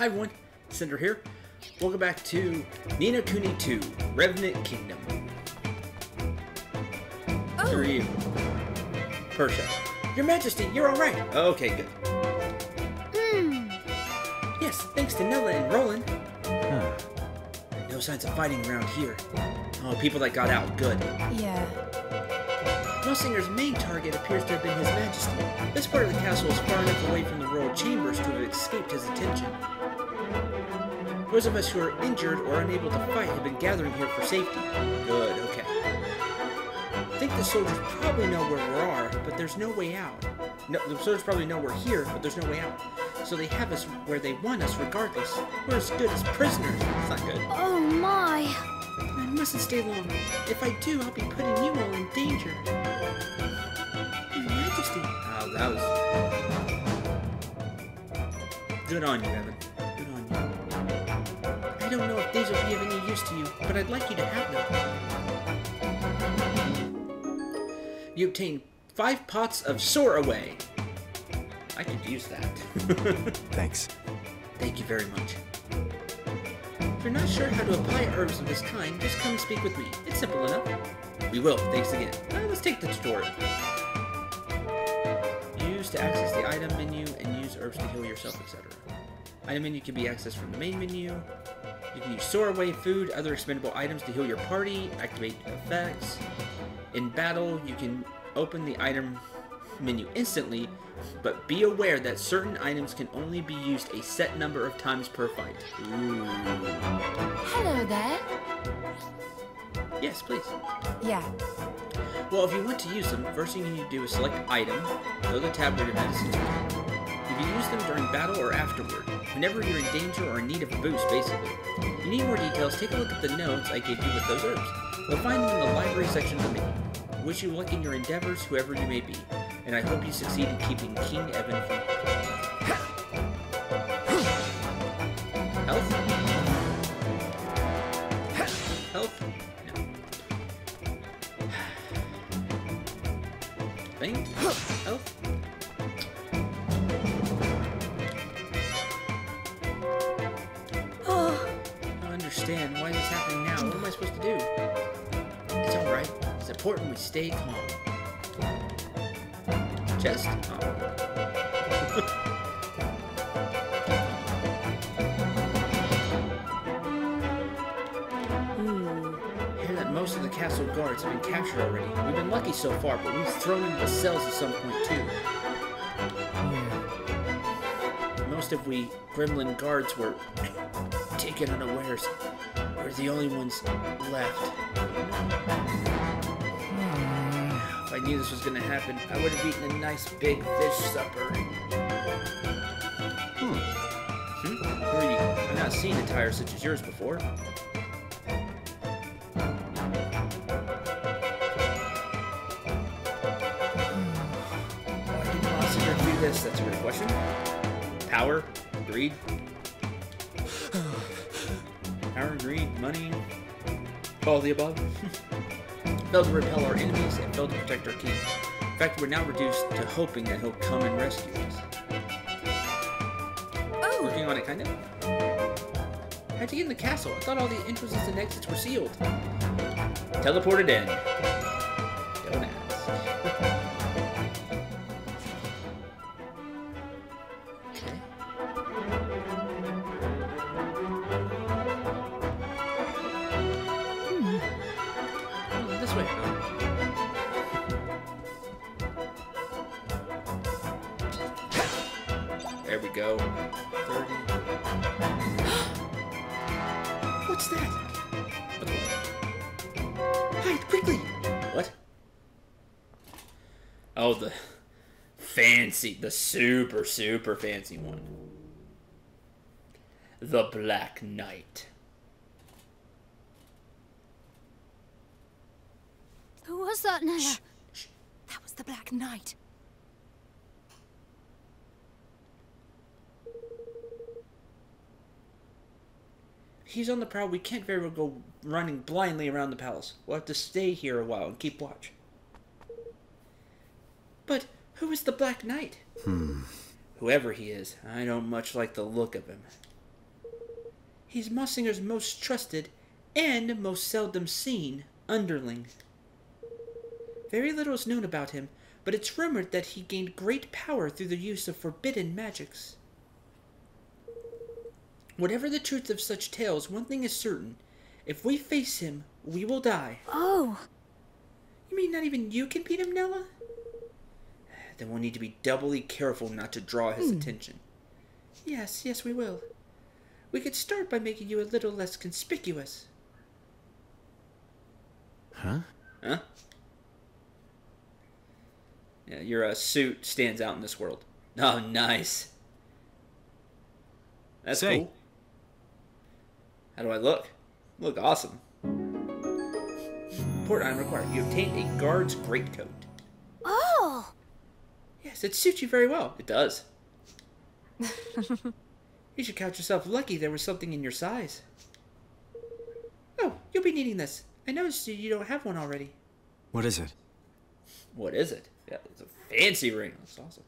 Hi everyone, Cendril here. Welcome back to Ni no Kuni 2, Revenant Kingdom. Oh. Who are you? Persia. Your Majesty, you're alright. Okay, good. Yes, thanks to Nella and Roland. No signs of fighting around here. Oh, people that got out, good. Yeah. Mussinger's main target appears to have been His Majesty. This part of the castle is far enough away from the royal chambers to have escaped his attention. Those of us who are injured or unable to fight have been gathering here for safety. Good, okay. I think the soldiers probably know where we are, but there's no way out. No, the soldiers probably know we're here, but there's no way out. So they have us where they want us regardless. We're as good as prisoners. It's not good. Oh my. I mustn't stay long. If I do, I'll be putting you all in danger. Your Majesty. Oh, that was... Good on you, Evan. Good on you. I don't know if these will be of any use to you, but I'd like you to have them. You obtain 5 pots of Soar Away. I could use that. Thanks. Thank you very much. If you're not sure how to apply herbs of this kind, just come and speak with me. It's simple enough. We will, thanks again. Let's take the tutorial. Use to access the item menu and use herbs to heal yourself, etc. Item menu can be accessed from the main menu. You can use Soar Away food, other expendable items to heal your party, activate effects. In battle, you can open the item menu instantly, but be aware that certain items can only be used a set number of times per fight. Ooh. Hello there. Yes, please. Yeah. Well, if you want to use them, first thing you need to do is select Item, go to the tab where your medicines are. You can use them during battle or afterward, whenever you're in danger or in need of a boost, basically. If you need more details, take a look at the notes I gave you with those herbs. You'll find them in the library section of the menu. Wish you luck in your endeavors, whoever you may be, and I hope you succeed in keeping King Evan from health? Health? No. Faint? Health? Oh. I don't understand. Why is this happening now? What am I supposed to do? It's alright. It's important we stay calm. Chest? Oh. I hear that most of the castle guards have been captured already. We've been lucky so far, but we've thrown into the cells at some point too. Most of we gremlin guards were taken unawares. We're the only ones left. If I knew this was going to happen, I would have eaten a nice big fish supper. Who are you? I've not seen attire such as yours before. Why did Monster do this? That's a great question. Power? Greed? Power, greed, money? All the above? Failed to repel our enemies and failed to protect our king. In fact, we're now reduced to hoping that he'll come and rescue us. Oh. Working on it, kind of? How'd you get in the castle? I thought all the entrances and exits were sealed. Teleported in. Don't ask. Okay. Oh, this way. There we go. 30. What's that? Hide, quickly! What? Oh, the fancy, the super fancy one. The Black Knight. Who was that, Nella? Shh, shh. That was the Black Knight. He's on the prowl. We can't very well go running blindly around the palace. We'll have to stay here a while and keep watch. But who is the Black Knight? Whoever he is, I don't much like the look of him. He's Mossinger's most trusted and most seldom seen underling. Very little is known about him, but it's rumored that he gained great power through the use of forbidden magics. Whatever the truth of such tales, one thing is certain. If we face him, we will die. Oh. You mean not even you can beat him, Nella? Then we'll need to be doubly careful not to draw his attention. Yes, we will. We could start by making you a little less conspicuous. Huh? Huh? Yeah, your suit stands out in this world. Oh, nice. That's cool. How do I look? Look awesome. Port item required. You obtained a guard's greatcoat. Oh! Yes, it suits you very well. It does. You should count yourself lucky there was something in your size. Oh, you'll be needing this. I noticed you don't have one already. What is it? What is it? Yeah, it's a fancy ring. That's awesome.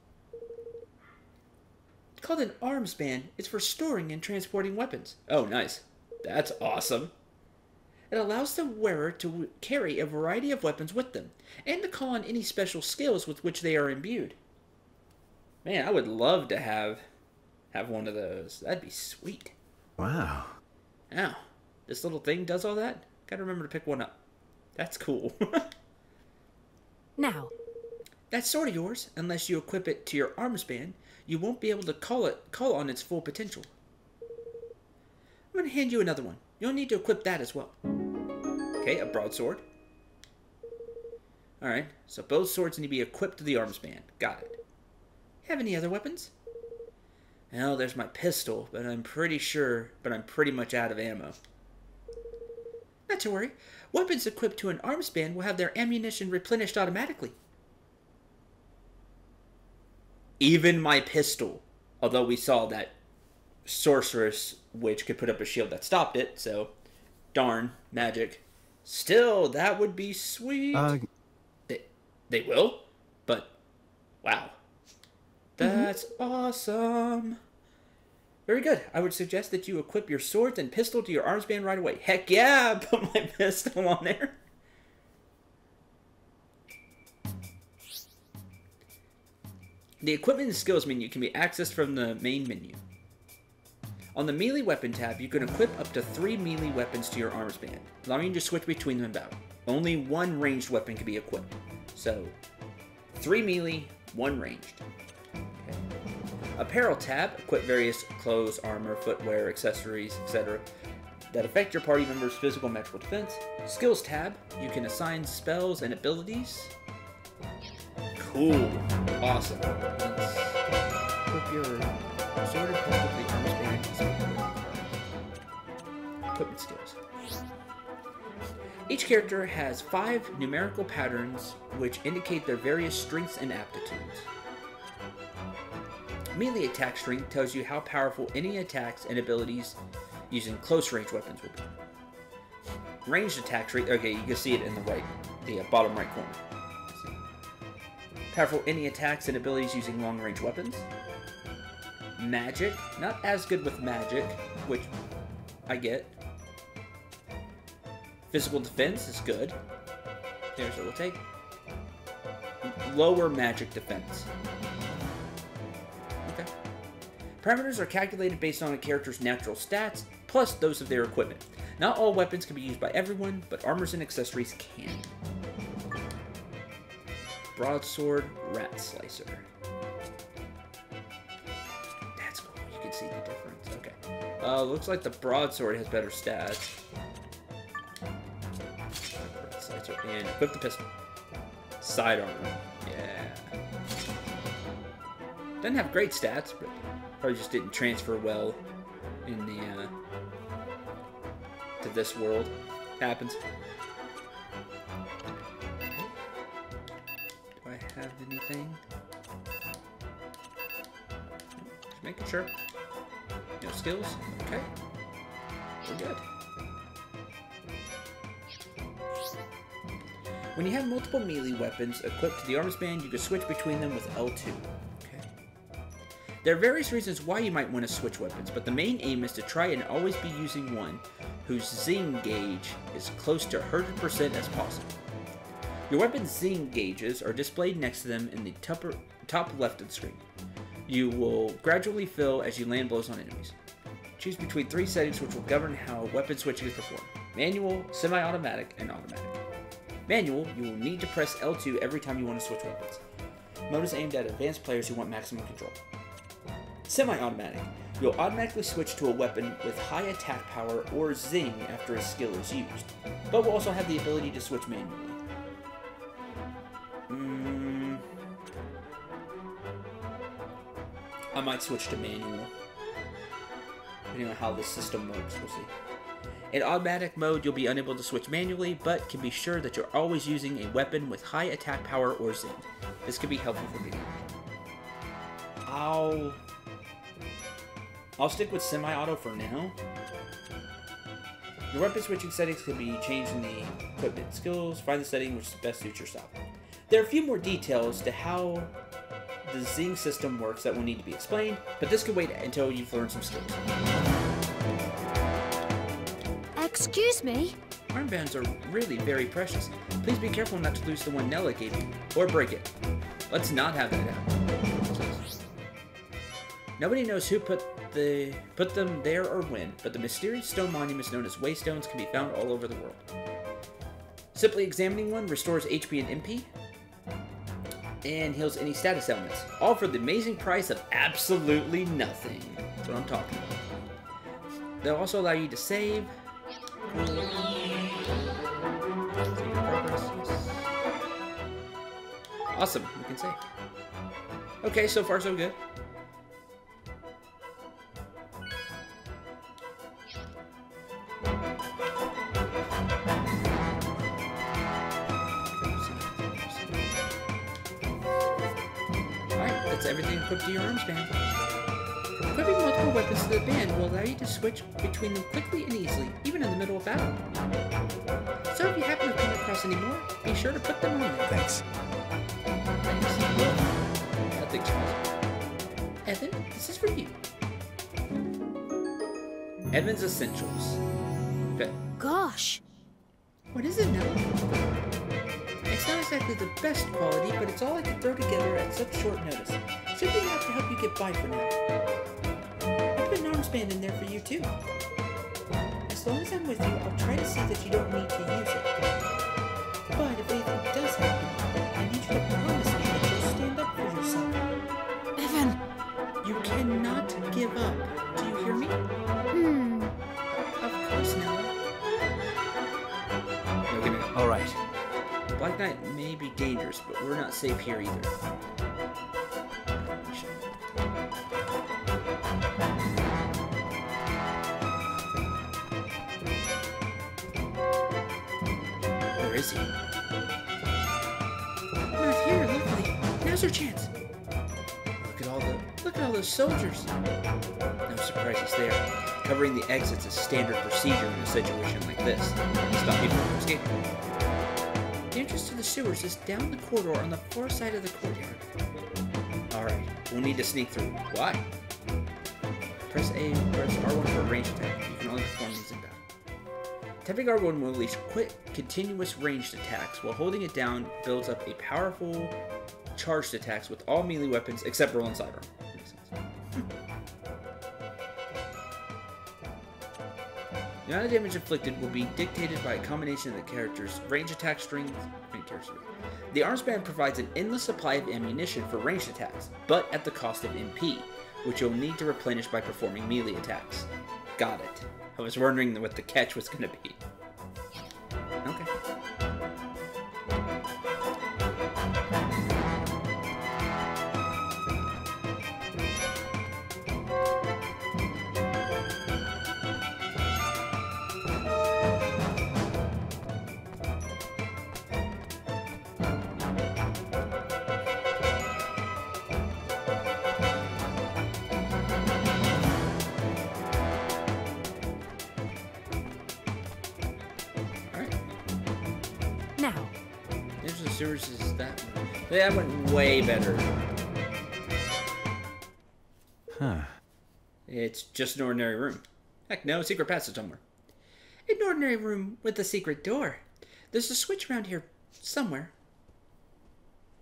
It's called an arms band. It's for storing and transporting weapons. Oh, nice. That's awesome. It allows the wearer to carry a variety of weapons with them, and to call on any special skills with which they are imbued. Man, I would love to have one of those. That'd be sweet. Wow. Ow. This little thing does all that? Gotta remember to pick one up. That's cool. Now. That sword of yours, unless you equip it to your arms band, you won't be able to call on its full potential. I'm gonna hand you another one. You'll need to equip that as well. Okay, a broadsword. Alright, so both swords need to be equipped to the arms band. Got it. Have any other weapons? Well, there's my pistol, but I'm pretty much out of ammo. Not to worry. Weapons equipped to an arms band will have their ammunition replenished automatically. Even my pistol. Although we saw that sorceress witch could put up a shield that stopped it, so darn magic. Still, that would be sweet. They will? But, wow. That's awesome. Very good. I would suggest that you equip your swords and pistol to your arms band right away. Heck yeah! Put my pistol on there. The equipment and skills menu can be accessed from the main menu. On the melee weapon tab, you can equip up to 3 melee weapons to your arms band, allowing you to switch between them in battle. Only 1 ranged weapon can be equipped. So, 3 melee, 1 ranged. Okay. Apparel tab, equip various clothes, armor, footwear, accessories, etc. that affect your party members' physical and magical defense. Skills tab, you can assign spells and abilities. Cool. Awesome. Let's equip your sword and pistol to the arms band. Equipment skills. Each character has 5 numerical patterns which indicate their various strengths and aptitudes. Melee attack strength tells you how powerful any attacks and abilities using close range weapons will be. Ranged attack strength, okay, you can see it in the bottom right corner. Powerful any attacks and abilities using long range weapons. Magic, not as good with magic, which I get. Physical defense is good. There's what we'll take. Lower magic defense. Okay. Parameters are calculated based on a character's natural stats, plus those of their equipment. Not all weapons can be used by everyone, but armors and accessories can. Broadsword, Rat Slicer. That's cool. You can see the difference. Okay. Looks like the broadsword has better stats. Rat Slicer and equip the pistol. Side armor. Yeah. Doesn't have great stats, but probably just didn't transfer well in the to this world. Happens. Have anything? Just making sure. No skills? Okay. We're good. When you have multiple melee weapons equipped to the arms band, you can switch between them with L2. Okay. There are various reasons why you might want to switch weapons, but the main aim is to try and always be using one whose zing gauge is close to 100% as possible. Your weapon's zing gauges are displayed next to them in the top left of the screen. You will gradually fill as you land blows on enemies. Choose between 3 settings which will govern how weapon switching is performed. Manual, semi-automatic, and automatic. Manual, you will need to press L2 every time you want to switch weapons. Mode is aimed at advanced players who want maximum control. Semi-automatic, you'll automatically switch to a weapon with high attack power or zing after a skill is used, but will also have the ability to switch manually. I might switch to manual, depending on how this system works, we'll see. In automatic mode, you'll be unable to switch manually, but can be sure that you're always using a weapon with high attack power or zing. This can be helpful for beginners. I'll stick with semi-auto for now. Your weapon switching settings can be changed in the equipment skills. Find the setting which best suits your style. There are a few more details to how the zing system works that will need to be explained, but this could wait until you've learned some skills. Excuse me? Armbands are really very precious. Please be careful not to lose the one Nella gave you, or break it. Let's not have that happen. Nobody knows who put them there or when, but the mysterious stone monuments known as waystones can be found all over the world. Simply examining one restores HP and MP, and heals any status elements, all for the amazing price of absolutely nothing. That's what I'm talking about. They'll also allow you to save. Save your progress. Yes. Awesome, we can save. Okay, so far so good. Everything equipped to your arms band. Equipping multiple weapons to the band will allow you to switch between them quickly and easily, even in the middle of battle. So if you happen to come across any more, be sure to put them on there. Thanks. Thanks. That thing's awesome. Evan, this is for you. Evan's Essentials. Okay. Gosh. What is it now? It's not exactly the best quality, but it's all I can throw together at such short notice. Should be enough to help you get by for now. I put an arms band in there for you too. As long as I'm with you, I'll try to see that you don't need to use it. But if anything does happen, I need you to promise me that you'll stand up for yourself. Evan! You cannot give up. Do you hear me? Of course, Nella. No, give me that. All right. Black Knight may be dangerous, but we're not safe here either. Where is he? Not here, luckily. Now's our chance. Look at all those soldiers. No surprise he's there. Covering the exits is standard procedure in a situation like this. Stop people from escaping. The entrance to the sewers is down the corridor on the far side of the courtyard. Alright, we'll need to sneak through. Why? Press A and press R1 for a ranged attack. You can only perform these in battle. Tapping R1 will unleash quick, continuous ranged attacks, while holding it down builds up a powerful charged attacks with all melee weapons except roll and sidearm. Makes sense. The amount of damage inflicted will be dictated by a combination of the character's range attack strength and character. The arms band provides an endless supply of ammunition for ranged attacks, but at the cost of MP, which you'll need to replenish by performing melee attacks. Got it. I was wondering what the catch was going to be. Okay. Sewers is that one. That went way better. Huh. It's just an ordinary room. Heck no, secret passage somewhere. An ordinary room with a secret door. There's a switch around here somewhere.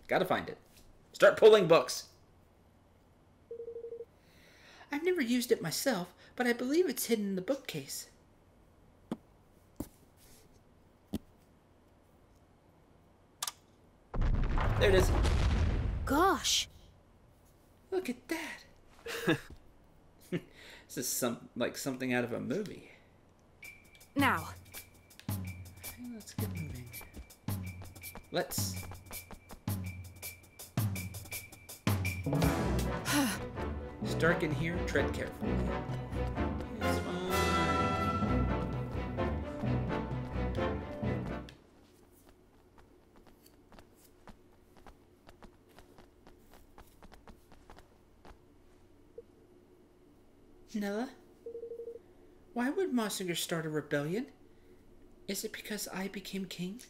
Gotta find it. Start pulling books. I've never used it myself, but I believe it's hidden in the bookcase. There it is. Gosh. Look at that. This is something out of a movie. Now. Okay, let's get moving. Let's. It's dark in here. Tread carefully. It's fine. Nella? Why would Mossinger start a rebellion? Is it because I became king?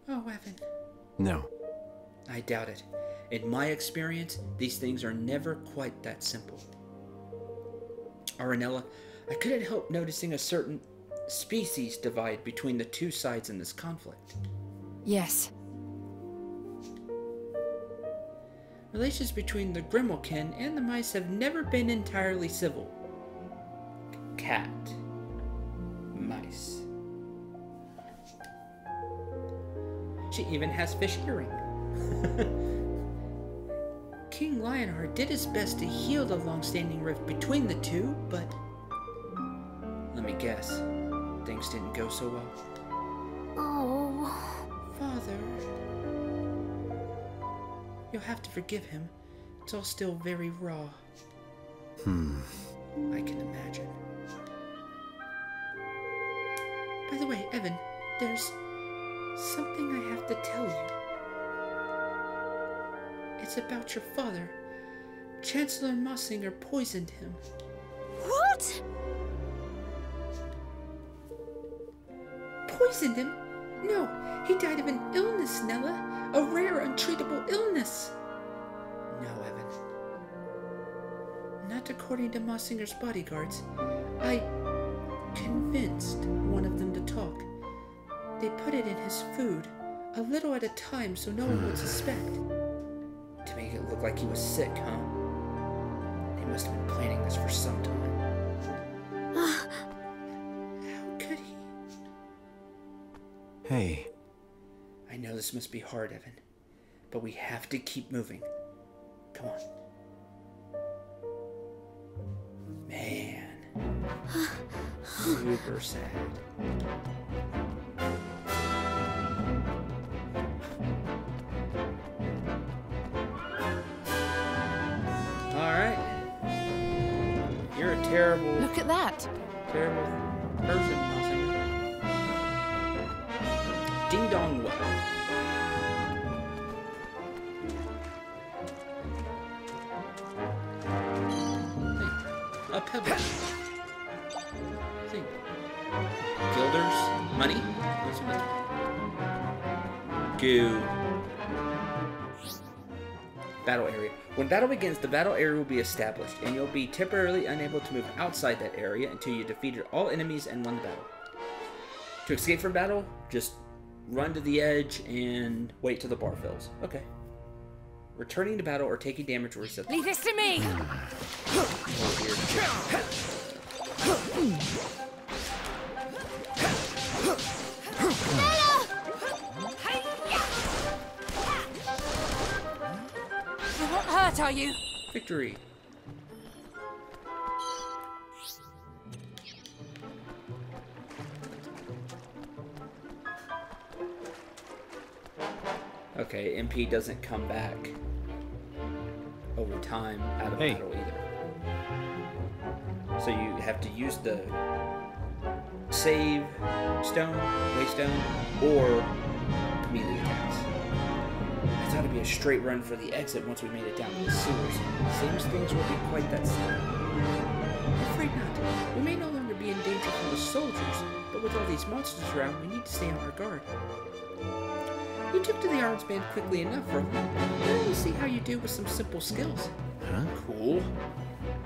Oh, Evan. No. I doubt it. In my experience, these things are never quite that simple. Aranella, I couldn't help noticing a certain species divide between the two sides in this conflict. Yes. Relations between the Grimalkin and the mice have never been entirely civil. Cat. Mice. She even has fish earring. King Lionheart did his best to heal the long-standing rift between the two, but... let me guess. Things didn't go so well. Oh. Father... you'll have to forgive him. It's all still very raw. I can imagine. By the way, Evan, there's something I have to tell you. It's about your father. Chancellor Mossinger poisoned him. What? Poisoned him? No, he died of an illness, Nella. A rare, untreatable illness. No, Evan. Not according to Mossinger's bodyguards. I convinced one of them to talk. They put it in his food, a little at a time so no one would suspect. To make it look like he was sick, huh? They must have been planning this for some time. How could he? Hey. I know this must be hard, Evan, but we have to keep moving. Come on. Man. Super sad. Alright. You're a terrible... Look at that. terrible person, Mossinger. Ding dong what? Hey, a pebble. Think. Guilders? Money? What's money? Goo. Battle area. When battle begins, the battle area will be established, and you'll be temporarily unable to move outside that area until you defeated all enemies and won the battle. To escape from battle, just run to the edge and wait till the bar fills. Okay. Returning to battle or taking damage will reset. Leave this to me. You're not hurt, are you? Victory. Okay, MP doesn't come back over time out of battle either. So you have to use the save stone, waystone, or melee attacks. I thought it'd be a straight run for the exit once we made it down to the sewers. Seems things will be quite that simple. I'm afraid not. We may no longer be in danger from the soldiers, but with all these monsters around, we need to stay on our guard. You took to the arms band quickly enough, Revenant. Let me see how you do with some simple skills. Huh? Cool.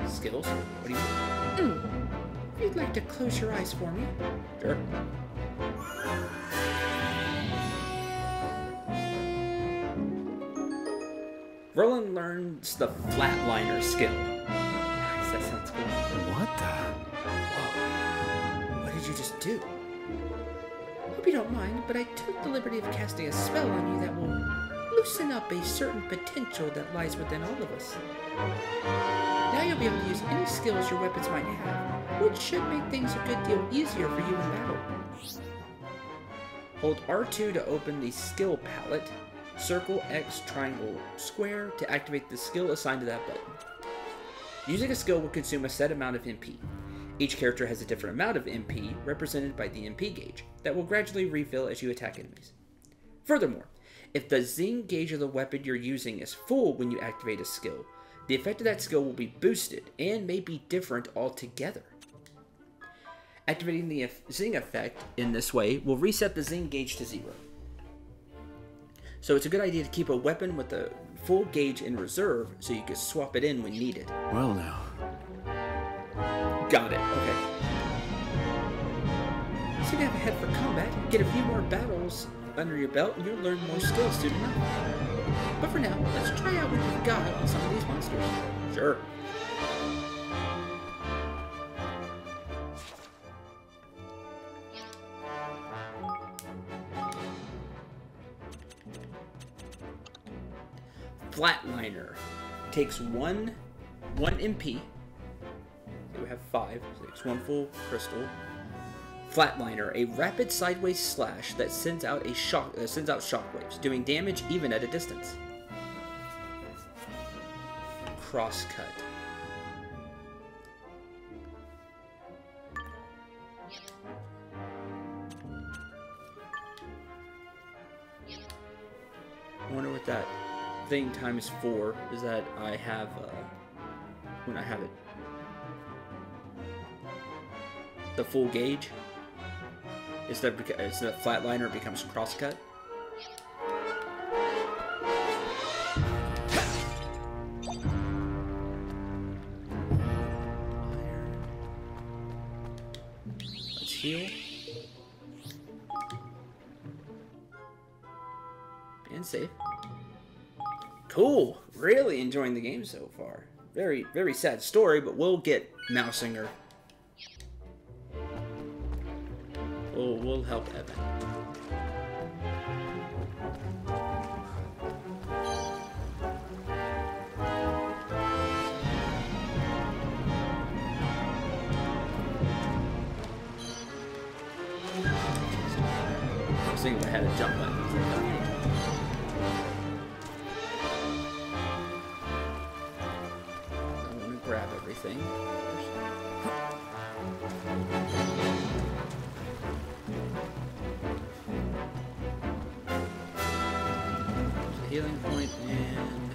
Skills? What do you want? If you'd like to close your eyes for me. Sure. Roland learns the Flatliner skill. Nice, that sounds cool. What the? Whoa. What did you just do? Hope you don't mind, but I took the liberty of casting a spell on you that will loosen up a certain potential that lies within all of us. Now you'll be able to use any skills your weapons might have, which should make things a good deal easier for you in battle. Hold R2 to open the skill palette. Circle, X, triangle, square to activate the skill assigned to that button. Using a skill will consume a set amount of MP. Each character has a different amount of MP, represented by the MP gauge, that will gradually refill as you attack enemies. Furthermore, if the zing gauge of the weapon you're using is full when you activate a skill, the effect of that skill will be boosted and may be different altogether. Activating the zing effect in this way will reset the zing gauge to 0. So it's a good idea to keep a weapon with a full gauge in reserve so you can swap it in when needed. Well now. Got it, okay. So you have a head for combat, get a few more battles under your belt, and you'll learn more skills soon enough. But for now, let's try out what you've got on some of these monsters. Sure. Flatliner takes one MP. So we have 5. So takes 1 full crystal. Flatliner, a rapid sideways slash that sends out shockwaves, doing damage even at a distance. Crosscut. I wonder what that thing times 4 is that I have when I have it. The full gauge. Instead of Flatliner, it becomes crosscut. Let's heal. And save. Cool. Really enjoying the game so far. Very, very sad story, but we'll get Mousinger. We'll help Evan. I was thinking I had a jump button. I want to grab everything. Healing point and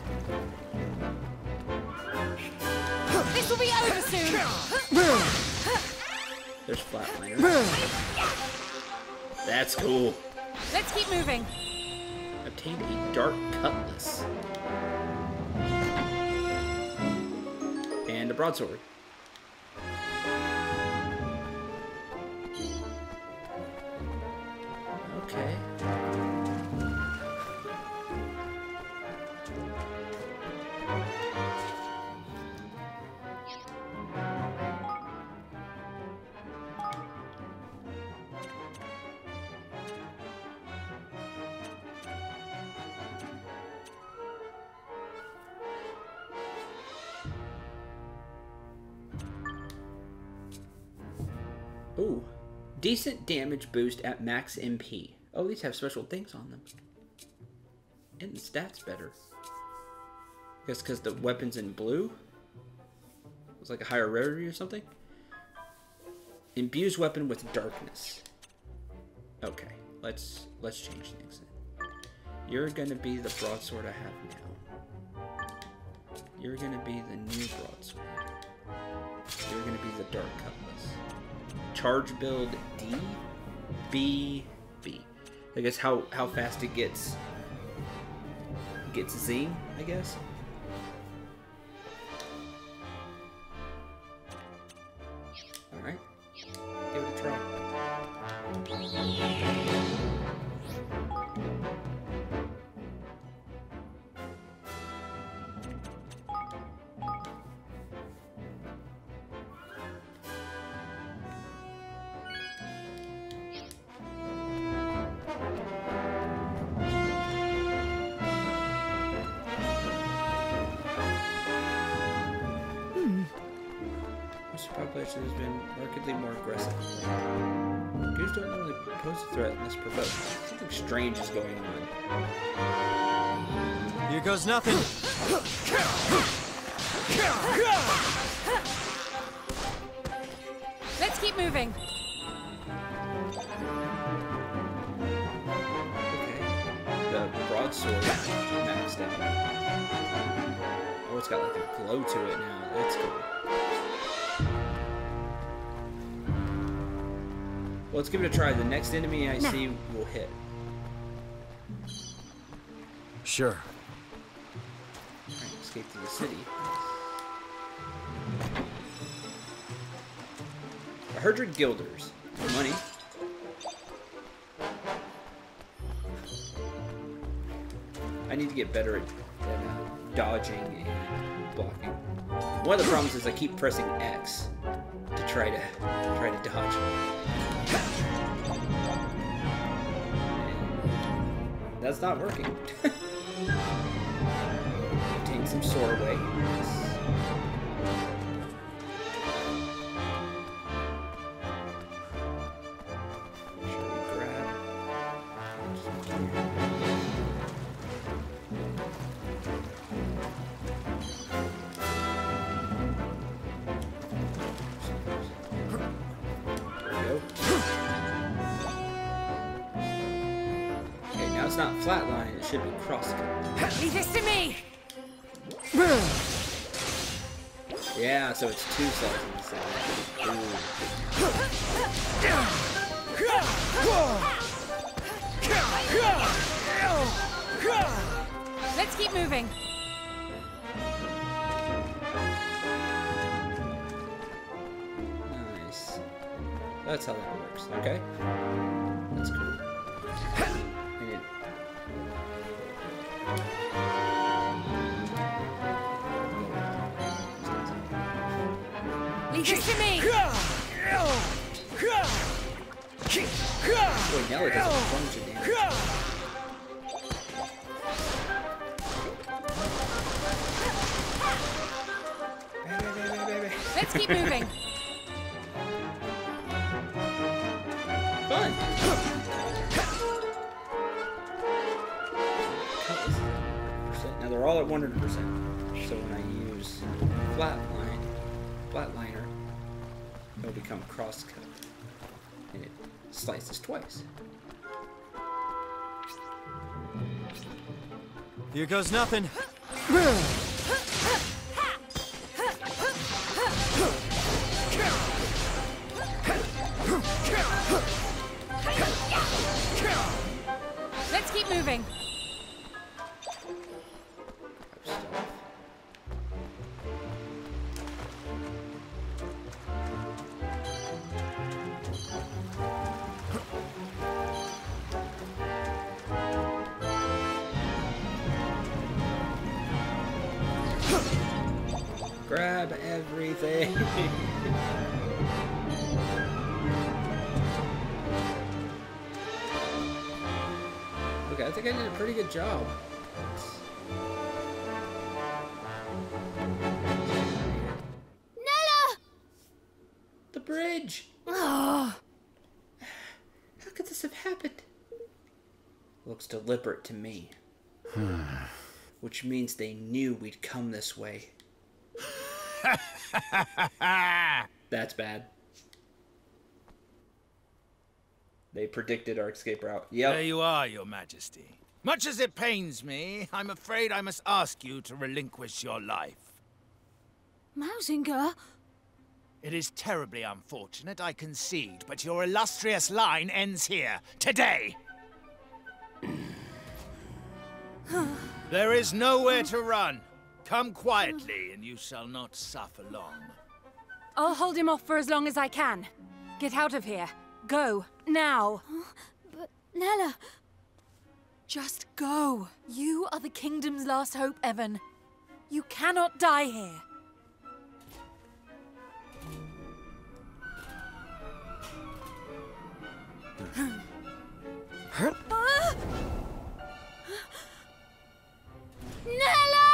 This will be over soon. there's Flatliner. That's cool. Let's keep moving. Obtained a dark cutlass and a broadsword. Okay. Ooh, decent damage boost at max MP. Oh, these have special things on them. And the stats better. I guess because the weapon's in blue? It's like a higher rarity or something? Imbues weapon with darkness. Okay, let's change things then. You're gonna be the broadsword I have now. You're gonna be the new broadsword. You're gonna be the dark cutlass. Charge build D, B, B. I guess how fast it gets zing, I guess. but has been markedly more aggressive. Goons don't normally pose a threat unless provoked. Something strange is going on. Here goes nothing. Let's keep moving. Okay. The broadsword maxed out. Oh, it's got like a glow to it now. That's cool. Well, let's give it a try. The next enemy I see will hit. Sure. Alright, escape to the city. 100 guilders. Money. I need to get better at dodging and blocking. One of the problems is I keep pressing X to try to dodge. And that's not working. Take some sword away. It's not flatline, it should be cross-cut. Leave this to me! Yeah, so it's two sides of the same. Let's keep moving. Nice. That's how that works, okay? That's cool. Leave this to me! Boy, now it does a bunch of damage. Let's keep moving. Fun! Now they're all at 100%. So when I use flatliner, it'll become crosscut. And it slices twice. Here goes nothing. Let's keep moving. Grab everything. Okay, I think I did a pretty good job. Nella! The bridge! Oh. How could this have happened? Looks deliberate to me. Which means they knew we'd come this way. That's bad. They predicted our escape route. Yep. There you are, Your Majesty. Much as it pains me, I'm afraid I must ask you to relinquish your life. Mausinger? It is terribly unfortunate, I concede, but your illustrious line ends here, today! There is nowhere to run. Come quietly, and you shall not suffer long. I'll hold him off for as long as I can. Get out of here. Go. Now. But, Nella... Just go. You are the kingdom's last hope, Evan. You cannot die here. Nella!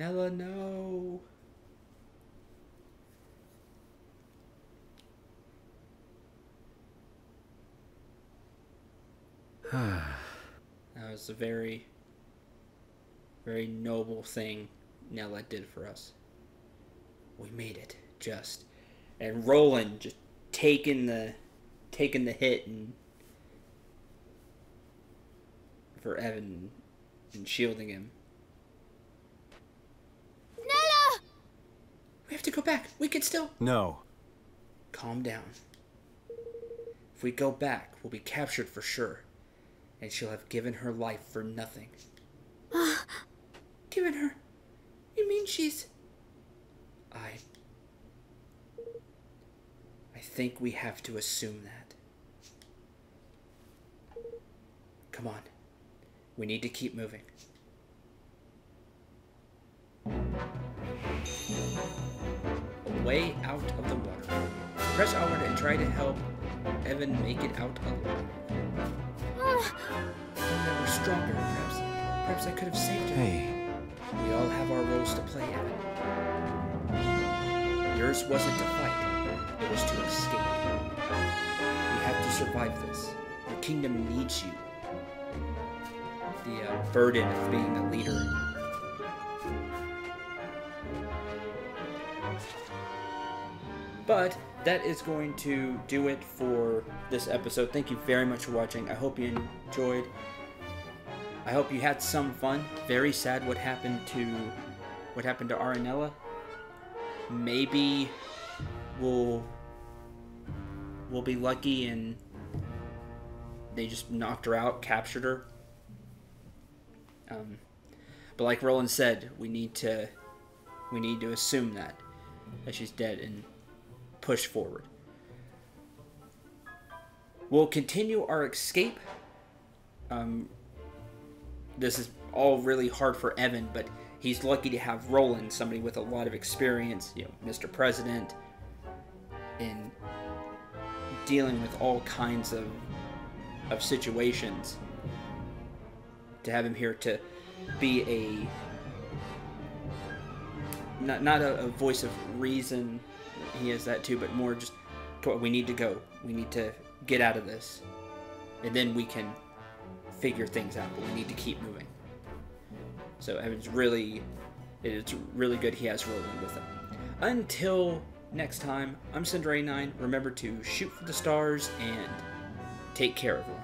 Nella, no. That was a very, very noble thing Nella did for us. We made it, just. And Roland just taking the hit and for Evan and shielding him. Nella! We have to go back. We can still. No. Calm down. If we go back, we'll be captured for sure. And she'll have given her life for nothing. Given her? You mean she's... I think we have to assume that. Come on. We need to keep moving. A way out of the water. Press onward and try to help Evan make it out alone. If I were stronger, perhaps I could have saved her. Hey. We all have our roles to play, Evan. Yours wasn't to fight, it was to escape. You have to survive this. The kingdom needs you. The burden of being a leader. But that is going to do it for this episode. Thank you very much for watching. I hope you enjoyed. I hope you had some fun. Very sad what happened to Aranella. Maybe we'll be lucky and they just knocked her out, captured her. But like Roland said, we need to assume that she's dead and push forward. We'll continue our escape. This is all really hard for Evan, but he's lucky to have Roland, somebody with a lot of experience, you know, Mr. President, in dealing with all kinds of situations. To have him here to be a not a voice of reason, he has that too, but more just, we need to go. We need to get out of this. And then we can figure things out, but we need to keep moving. So it's really good he has Roland with him. Until next time, I'm Cendril 9. Remember to shoot for the stars and take care, everyone.